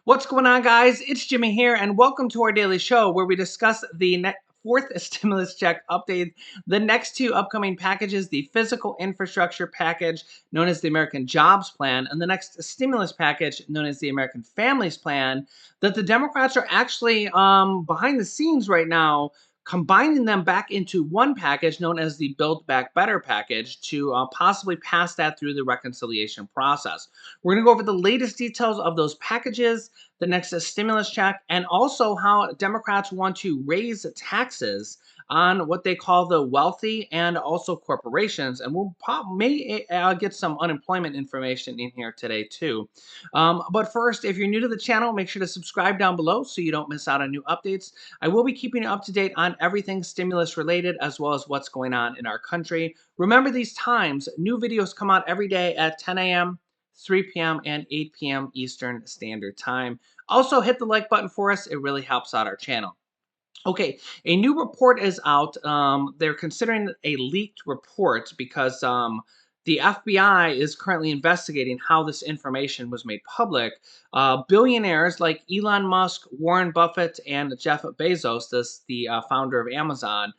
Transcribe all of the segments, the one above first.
What's going on, guys? It's Jimmy here, and welcome to our daily show where we discuss the fourth stimulus check update, the next two upcoming packages, the physical infrastructure package known as the American Jobs Plan, and the next stimulus package known as the American Families Plan, that the Democrats are actually behind the scenes right now combining them back into one package known as the Build Back Better package to possibly pass that through the reconciliation process. We're going to go over the latest details of those packages, the next stimulus check, and also how Democrats want to raise taxes on what they call the wealthy and also corporations. And we'll may get some unemployment information in here today too. But first, if you're new to the channel, make sure to subscribe down below so you don't miss out on new updates. I will be keeping you up to date on everything stimulus related as well as what's going on in our country. Remember these times, new videos come out every day at 10 a.m., 3 p.m., and 8 p.m. Eastern Standard Time. Also, hit the like button for us. It really helps out our channel. Okay, a new report is out. They're considering a leaked report because the FBI is currently investigating how this information was made public. Billionaires like Elon Musk, Warren Buffett, and Jeff Bezos, the founder of Amazon,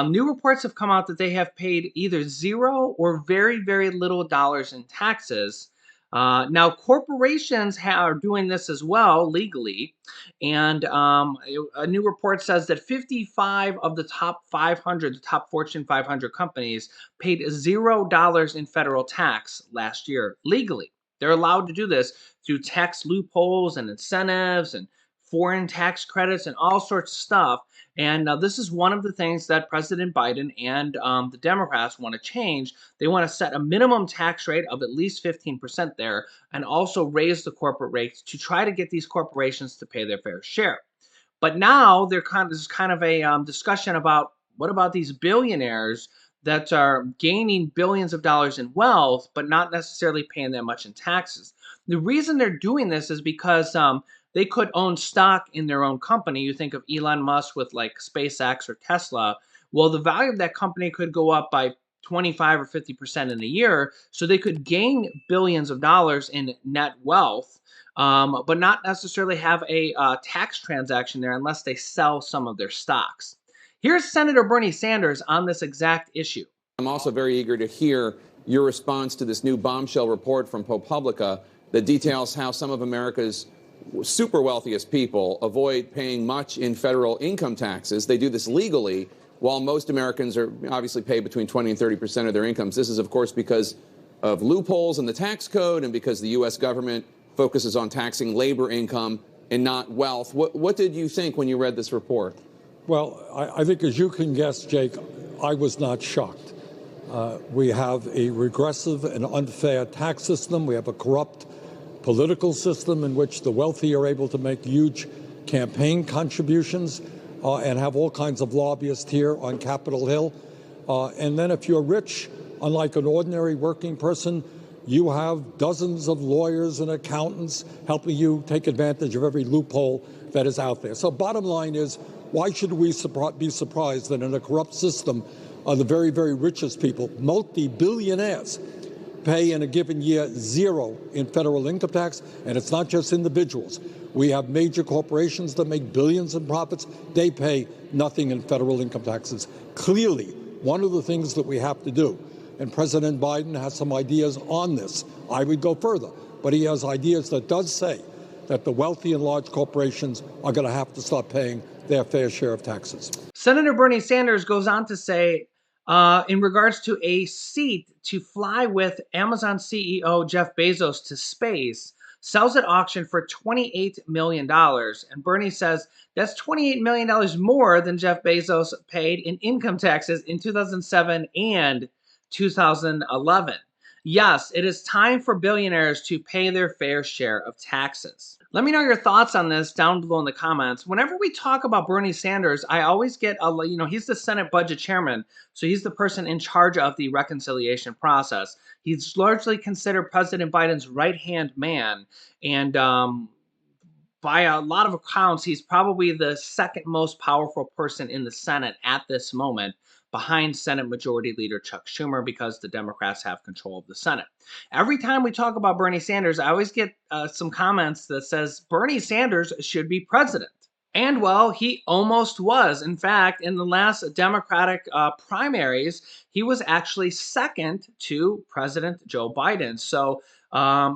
new reports have come out that they have paid either zero or very, very little dollars in taxes. Now, corporations are doing this as well legally. And a new report says that 55 of the top 500, the top Fortune 500 companies paid $0 in federal tax last year legally. They're allowed to do this through tax loopholes and incentives and foreign tax credits and all sorts of stuff. And this is one of the things that President Biden and the Democrats want to change. They want to set a minimum tax rate of at least 15% there and also raise the corporate rates to try to get these corporations to pay their fair share. But now there's kind of a discussion about what about these billionaires that are gaining billions of dollars in wealth, but not necessarily paying that much in taxes. The reason they're doing this is because they could own stock in their own company. You think of Elon Musk with like SpaceX or Tesla. Well, the value of that company could go up by 25 or 50% in a year. So they could gain billions of dollars in net wealth, but not necessarily have a tax transaction there unless they sell some of their stocks. Here's Senator Bernie Sanders on this exact issue. I'm also very eager to hear your response to this new bombshell report from ProPublica that details how some of America's super wealthiest people avoid paying much in federal income taxes. They do this legally, while most Americans are obviously pay between 20 and 30% of their incomes. This is, of course, because of loopholes in the tax code and because the U.S. government focuses on taxing labor income and not wealth. What did you think when you read this report? Well, I think, as you can guess, Jake, I was not shocked. We have a regressive and unfair tax system. We have a corrupt political system in which the wealthy are able to make huge campaign contributions and have all kinds of lobbyists here on Capitol Hill. And then if you're rich, unlike an ordinary working person, you have dozens of lawyers and accountants helping you take advantage of every loophole that is out there. So bottom line is, why should we be surprised that in a corrupt system, the very, very richest people, multi-billionaires, pay in a given year zero in federal income tax? And it's not just individuals. We have major corporations that make billions in profits. They pay nothing in federal income taxes. Clearly, one of the things that we have to do, and President Biden has some ideas on this. I would go further, but he has ideas that does say that the wealthy and large corporations are going to have to start paying their fair share of taxes. Senator Bernie Sanders goes on to say, in regards to a seat to fly with Amazon CEO Jeff Bezos to space, sells at auction for $28 million. And Bernie says that's $28 million more than Jeff Bezos paid in income taxes in 2007 and 2011. Yes, it is time for billionaires to pay their fair share of taxes. Let me know your thoughts on this down below in the comments. Whenever we talk about Bernie Sanders, I always get he's the Senate budget chairman, so he's the person in charge of the reconciliation process. He's largely considered President Biden's right-hand man, and by a lot of accounts, he's probably the second most powerful person in the Senate at this moment. behind Senate Majority Leader Chuck Schumer because the Democrats have control of the Senate. Every time we talk about Bernie Sanders, I always get some comments that says Bernie Sanders should be president. And well, he almost was. In fact, in the last Democratic primaries, he was actually second to President Joe Biden. So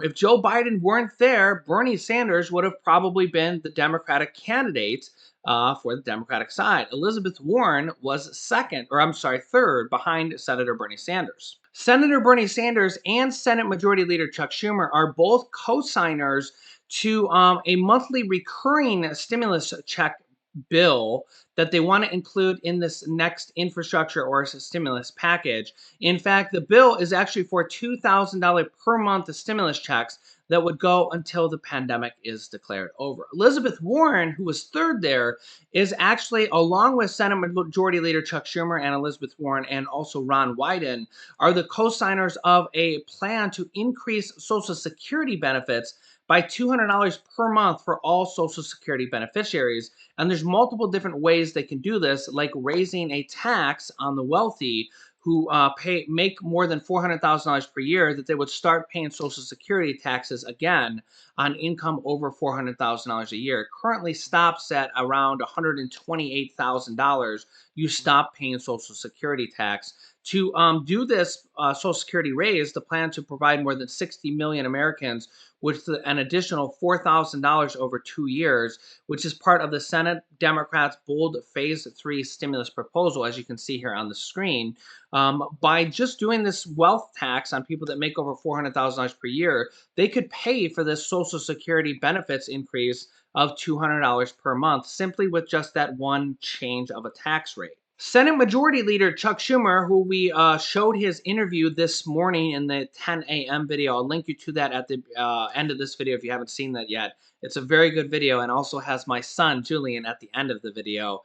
if Joe Biden weren't there, Bernie Sanders would have probably been the Democratic candidate for the Democratic side. Elizabeth Warren was second, or I'm sorry, third behind Senator Bernie Sanders. Senator Bernie Sanders and Senate Majority Leader Chuck Schumer are both co-signers to a monthly recurring stimulus check bill that they want to include in this next infrastructure or stimulus package. In fact, the bill is actually for $2,000 per month of stimulus checks that would go until the pandemic is declared over. Elizabeth Warren, who was third there, is actually, along with Senate Majority Leader Chuck Schumer and Elizabeth Warren and also Ron Wyden, are the co-signers of a plan to increase Social Security benefits by $200 per month for all Social Security beneficiaries. And there's multiple different ways they can do this, like raising a tax on the wealthy who make more than $400,000 per year, that they would start paying Social Security taxes again on income over $400,000 a year. It currently stops at around $128,000. You stop paying Social Security tax. To do this Social Security raise, the plan to provide more than 60 million Americans with an additional $4,000 over 2 years, which is part of the Senate Democrats' bold Phase 3 stimulus proposal, as you can see here on the screen. By just doing this wealth tax on people that make over $400,000 per year, they could pay for this Social Security benefits increase of $200 per month simply with just that one change of a tax rate. Senate Majority Leader Chuck Schumer, who we showed his interview this morning in the 10 a.m. video. I'll link you to that at the end of this video if you haven't seen that yet. It's a very good video and also has my son, Julian, at the end of the video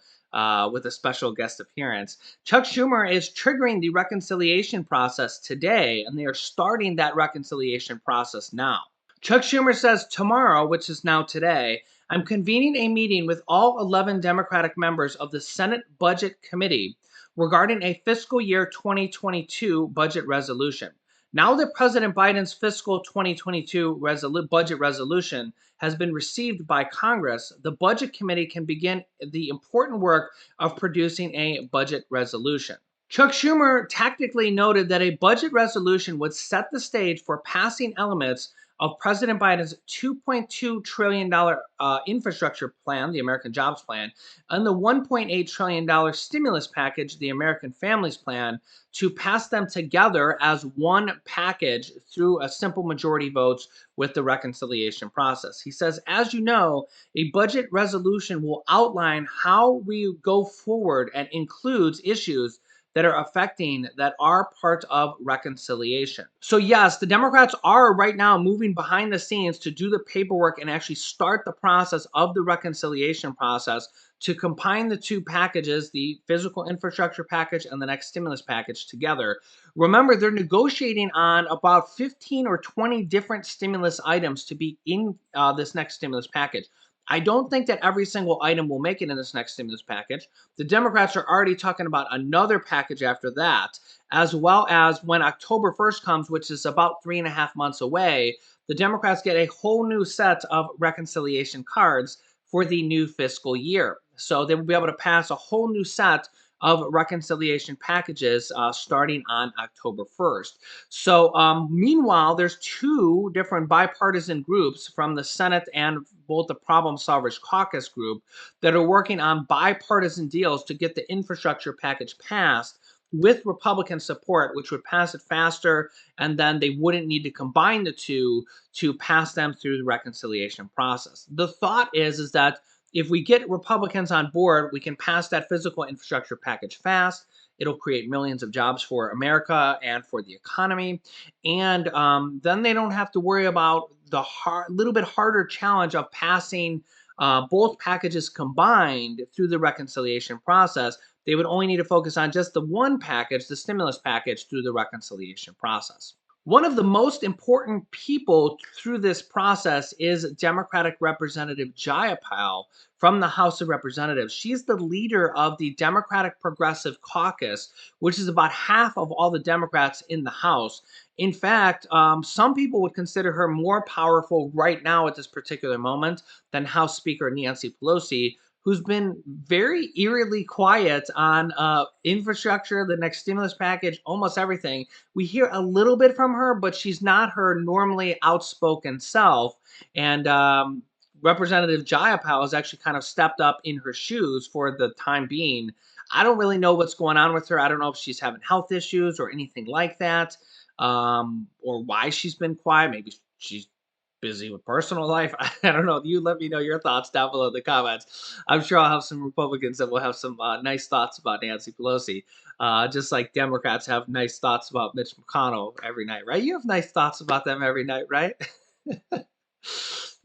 with a special guest appearance. Chuck Schumer is triggering the reconciliation process today, and they are starting that reconciliation process now. Chuck Schumer says tomorrow, which is now today, I'm convening a meeting with all 11 Democratic members of the Senate Budget Committee regarding a fiscal year 2022 budget resolution. Now that President Biden's fiscal 2022 budget resolution has been received by Congress, the Budget Committee can begin the important work of producing a budget resolution. Chuck Schumer tactically noted that a budget resolution would set the stage for passing elements of President Biden's $2.2 trillion infrastructure plan, the American Jobs Plan, and the $1.8 trillion stimulus package, the American Families Plan, to pass them together as one package through a simple majority votes with the reconciliation process. He says, as you know, a budget resolution will outline how we go forward and includes issues that are affecting that are part of reconciliation. So yes, the Democrats are right now moving behind the scenes to do the paperwork and actually start the process of the reconciliation process to combine the two packages, the physical infrastructure package and the next stimulus package together. Remember, they're negotiating on about 15 or 20 different stimulus items to be in this next stimulus package. I don't think that every single item will make it in this next stimulus package. The Democrats are already talking about another package after that, as well as when October 1st comes, which is about 3.5 months away, the Democrats get a whole new set of reconciliation cards for the new fiscal year. So they will be able to pass a whole new set of reconciliation packages starting on October 1st. So meanwhile, there's two different bipartisan groups from the Senate and both the Problem Solvers Caucus group that are working on bipartisan deals to get the infrastructure package passed with Republican support, which would pass it faster, and then they wouldn't need to combine the two to pass them through the reconciliation process. The thought is that if we get Republicans on board, we can pass that physical infrastructure package fast. It'll create millions of jobs for America and for the economy. And then they don't have to worry about the little bit harder challenge of passing both packages combined through the reconciliation process. They would only need to focus on just the one package, the stimulus package, through the reconciliation process. One of the most important people through this process is Democratic Representative Jayapal from the House of Representatives. She's the leader of the Democratic Progressive Caucus, which is about half of all the Democrats in the House. In fact, some people would consider her more powerful right now at this particular moment than House Speaker Nancy Pelosi, who's been very eerily quiet on infrastructure, the next stimulus package, almost everything. We hear a little bit from her, but she's not her normally outspoken self. And Representative Jayapal has actually kind of stepped up in her shoes for the time being. I don't really know what's going on with her. I don't know if she's having health issues or anything like that, or why she's been quiet. Maybe she's busy with personal life. I don't know. You let me know your thoughts down below in the comments. I'm sure I'll have some Republicans that will have some nice thoughts about Nancy Pelosi, just like Democrats have nice thoughts about Mitch McConnell every night, right? You have nice thoughts about them every night, right?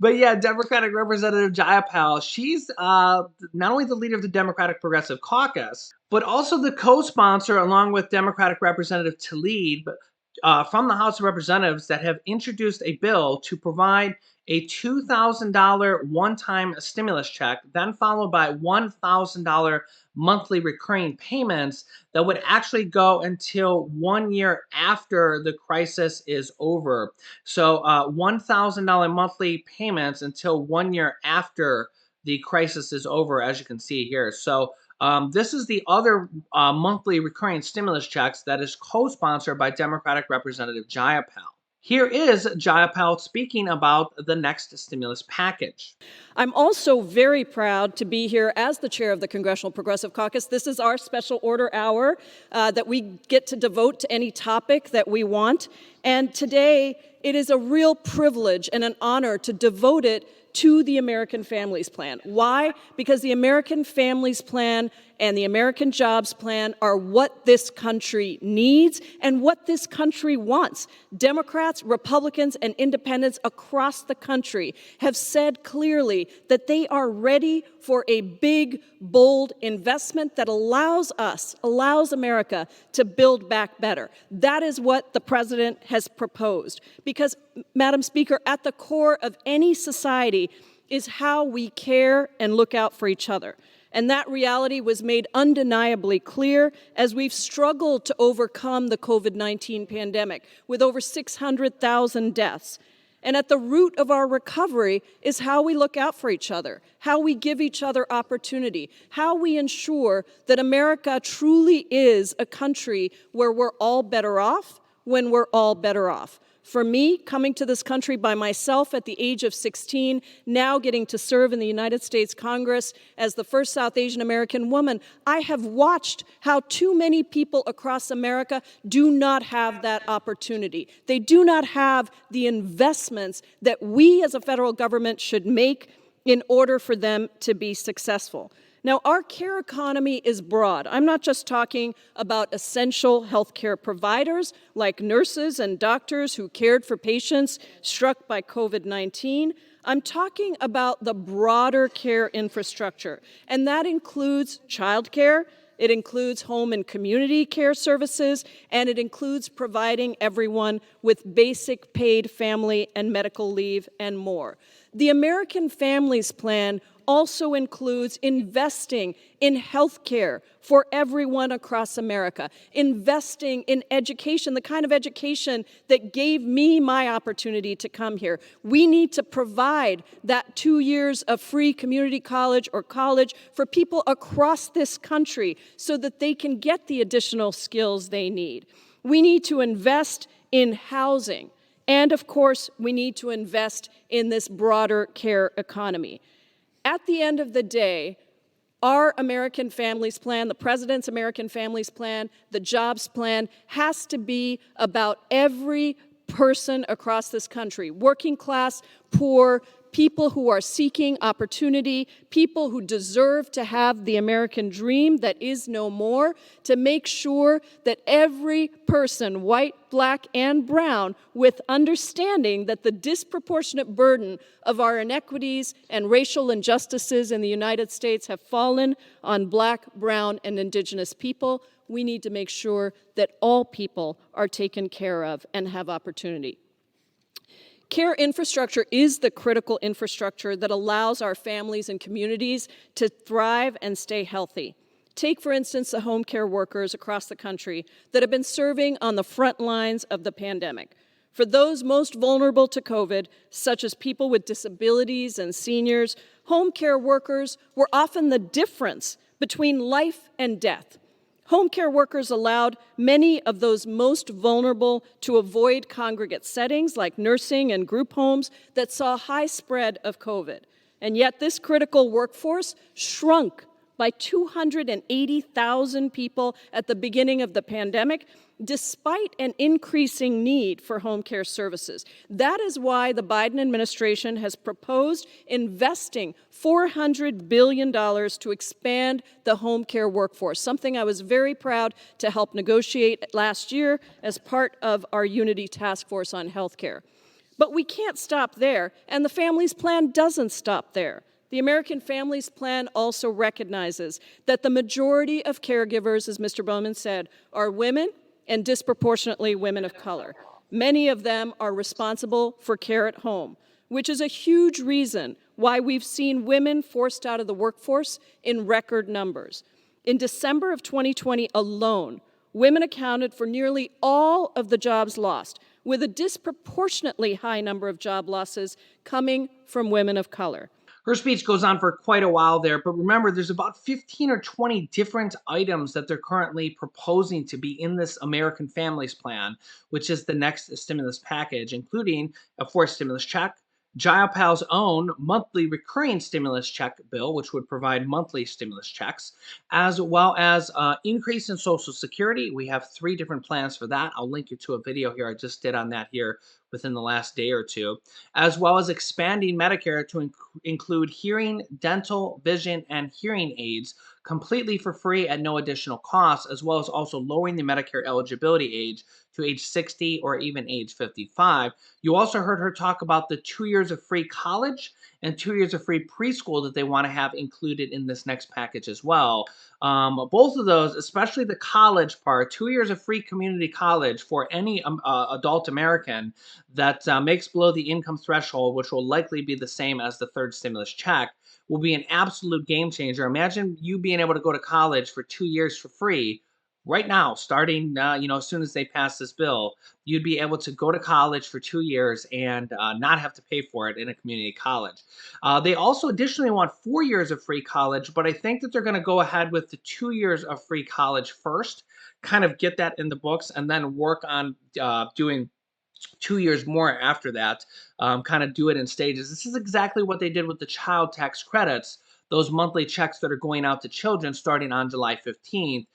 But yeah, Democratic Representative Jayapal, she's not only the leader of the Democratic Progressive Caucus, but also the co-sponsor, along with Democratic Representative Tlaib, from the House of Representatives, that have introduced a bill to provide a $2,000 one-time stimulus check, then followed by $1,000 monthly recurring payments that would actually go until 1 year after the crisis is over. So $1,000 monthly payments until 1 year after the crisis is over, as you can see here. So this is the other monthly recurring stimulus checks that is co-sponsored by Democratic Representative Jayapal. Here is Jayapal speaking about the next stimulus package. I'm also very proud to be here as the chair of the Congressional Progressive Caucus. This is our special order hour that we get to devote to any topic that we want. And today, it is a real privilege and an honor to devote it to the American Families Plan. Why? Because the American Families Plan and the American Jobs Plan are what this country needs and what this country wants. Democrats, Republicans, and independents across the country have said clearly that they are ready for a big, bold investment that allows America to build back better. That is what the president has proposed. Because, Madam Speaker, at the core of any society is how we care and look out for each other. And that reality was made undeniably clear as we've struggled to overcome the COVID-19 pandemic with over 600,000 deaths. And at the root of our recovery is how we look out for each other, how we give each other opportunity, how we ensure that America truly is a country where we're all better off when we're all better off. For me, coming to this country by myself at the age of 16, now getting to serve in the United States Congress as the first South Asian American woman, I have watched how too many people across America do not have that opportunity. They do not have the investments that we as a federal government should make in order for them to be successful. Now, our care economy is broad. I'm not just talking about essential healthcare providers like nurses and doctors who cared for patients struck by COVID-19. I'm talking about the broader care infrastructure, and that includes childcare, it includes home and community care services, and it includes providing everyone with basic paid family and medical leave and more. The American Families Plan also includes investing in health care for everyone across America, investing in education, the kind of education that gave me my opportunity to come here. We need to provide that 2 years of free community college or college for people across this country so that they can get the additional skills they need. We need to invest in housing. And of course, we need to invest in this broader care economy. At the end of the day, our American Families Plan, the President's American Families Plan, the Jobs Plan, has to be about every person across this country, working class, poor, people who are seeking opportunity, people who deserve to have the American dream that is no more, to make sure that every person, white, black, and brown, with understanding that the disproportionate burden of our inequities and racial injustices in the United States have fallen on black, brown, and indigenous people, we need to make sure that all people are taken care of and have opportunity. Care infrastructure is the critical infrastructure that allows our families and communities to thrive and stay healthy. Take, for instance, the home care workers across the country that have been serving on the front lines of the pandemic. For those most vulnerable to COVID, such as people with disabilities and seniors, home care workers were often the difference between life and death. Home care workers allowed many of those most vulnerable to avoid congregate settings like nursing and group homes that saw high spread of COVID. And yet this critical workforce shrunk by 280,000 people at the beginning of the pandemic, despite an increasing need for home care services. That is why the Biden administration has proposed investing $400 billion to expand the home care workforce, something I was very proud to help negotiate last year as part of our Unity Task Force on Health Care. But we can't stop there, and the Families Plan doesn't stop there. The American Families Plan also recognizes that the majority of caregivers, as Mr. Bowman said, are women and disproportionately women of color. Many of them are responsible for care at home, which is a huge reason why we've seen women forced out of the workforce in record numbers. In December of 2020 alone, women accounted for nearly all of the jobs lost, with a disproportionately high number of job losses coming from women of color. Her speech goes on for quite a while there, but remember, there's about 15 or 20 different items that they're currently proposing to be in this American Families Plan, which is the next stimulus package, including a fourth stimulus check, Jayapal's own monthly recurring stimulus check bill, which would provide monthly stimulus checks, as well as increase in Social Security. We have 3 different plans for that. I'll link you to a video here I just did on that here within the last day or two, as well as expanding Medicare to include hearing, dental, vision, and hearing aids completely for free at no additional cost, as well as also lowering the Medicare eligibility age to age 60 or even age 55. You also heard her talk about the 2 years of free college and 2 years of free preschool that they want to have included in this next package as well. Both of those, especially the college part, 2 years of free community college for any adult American that makes below the income threshold, which will likely be the same as the third stimulus check, will be an absolute game changer. Imagine you being able to go to college for 2 years for free. Right now, starting as soon as they pass this bill, you'd be able to go to college for 2 years and not have to pay for it in a community college. They also additionally want 4 years of free college, but I think that they're going to go ahead with the 2 years of free college first, kind of get that in the books, and then work on doing 2 years more after that, kind of do it in stages. This is exactly what they did with the child tax credits, those monthly checks that are going out to children starting on July 15th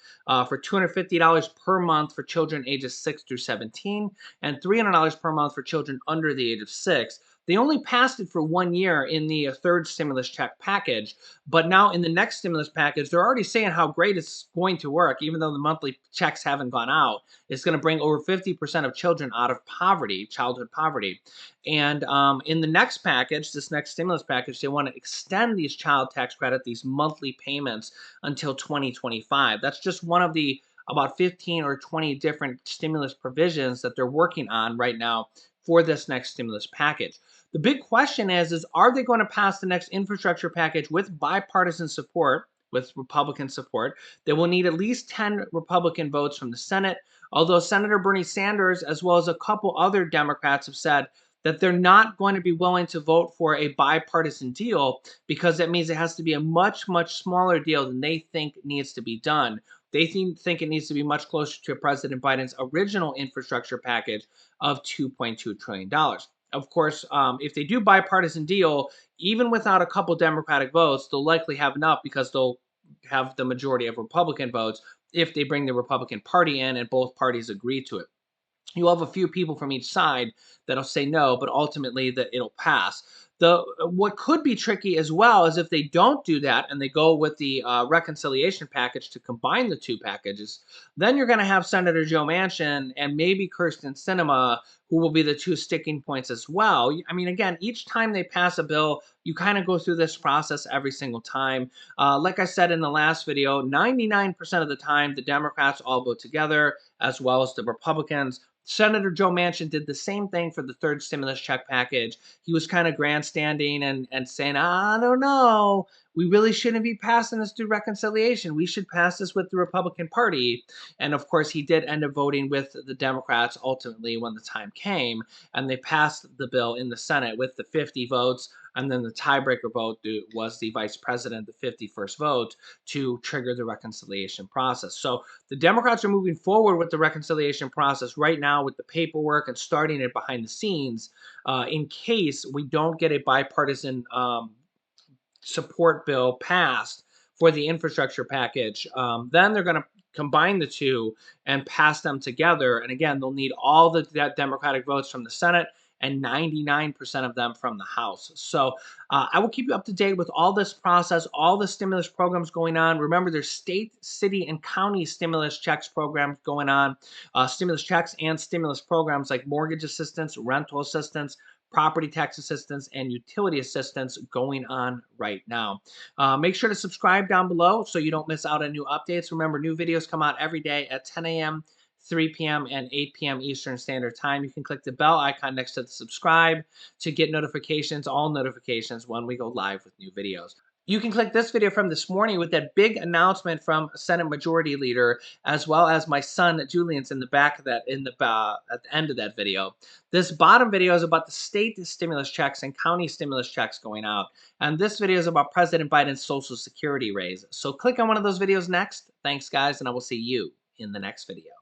for $250 per month for children ages 6 through 17 and $300 per month for children under the age of 6. They only passed it for 1 year in the third stimulus check package, but now in the next stimulus package, they're already saying how great it's going to work, even though the monthly checks haven't gone out. It's going to bring over 50% of children out of poverty, childhood poverty. And in the next package, this next stimulus package, they want to extend these child tax credit, these monthly payments until 2025. That's just one of the about 15 or 20 different stimulus provisions that they're working on right now for this next stimulus package. The big question is are they going to pass the next infrastructure package with bipartisan support, with Republican support? They will need at least 10 Republican votes from the Senate, although Senator Bernie Sanders, as well as a couple other Democrats, have said that they're not going to be willing to vote for a bipartisan deal because that means it has to be a much, much smaller deal than they think needs to be done. They think it needs to be much closer to President Biden's original infrastructure package of $2.2 trillion. Of course, if they do bipartisan deal, even without a couple Democratic votes, they'll likely have enough because they'll have the majority of Republican votes if they bring the Republican Party in and both parties agree to it. You'll have a few people from each side that'll say no, but ultimately that it'll pass. What could be tricky as well is if they don't do that and they go with the reconciliation package to combine the two packages, then you're going to have Senator Joe Manchin and maybe Kirsten Sinema, who will be the two sticking points as well. I mean, again, each time they pass a bill, you kind of go through this process every single time. Like I said in the last video, 99% of the time, the Democrats all go together, as well as the Republicans. Senator Joe Manchin did the same thing for the third stimulus check package. He was kind of grandstanding and saying, I don't know, we really shouldn't be passing this through reconciliation. We should pass this with the Republican Party. And of course, he did end up voting with the Democrats ultimately when the time came. And they passed the bill in the Senate with the 50 votes. And then the tiebreaker vote was the vice president, the 51st vote, to trigger the reconciliation process. So the Democrats are moving forward with the reconciliation process right now with the paperwork and starting it behind the scenes in case we don't get a bipartisan support bill passed for the infrastructure package. Then they're going to combine the two and pass them together. And again, they'll need all the Democratic votes from the Senate and 99% of them from the House. So I will keep you up to date with all this process, all the stimulus programs going on. Remember, there's state, city, and county stimulus checks programs going on, stimulus checks and stimulus programs like mortgage assistance, rental assistance, property tax assistance, and utility assistance going on right now. Make sure to subscribe down below so you don't miss out on new updates. Remember, new videos come out every day at 10 a.m., 3 p.m., and 8 p.m. Eastern Standard Time. You can click the bell icon next to the subscribe to get notifications, all notifications when we go live with new videos. You can click this video from this morning with that big announcement from Senate Majority Leader, as well as my son Julian's in the back of that, at the end of that video. This bottom video is about the state stimulus checks and county stimulus checks going out, and this video is about President Biden's Social Security raise. So click on one of those videos next. Thanks, guys, and I will see you in the next video.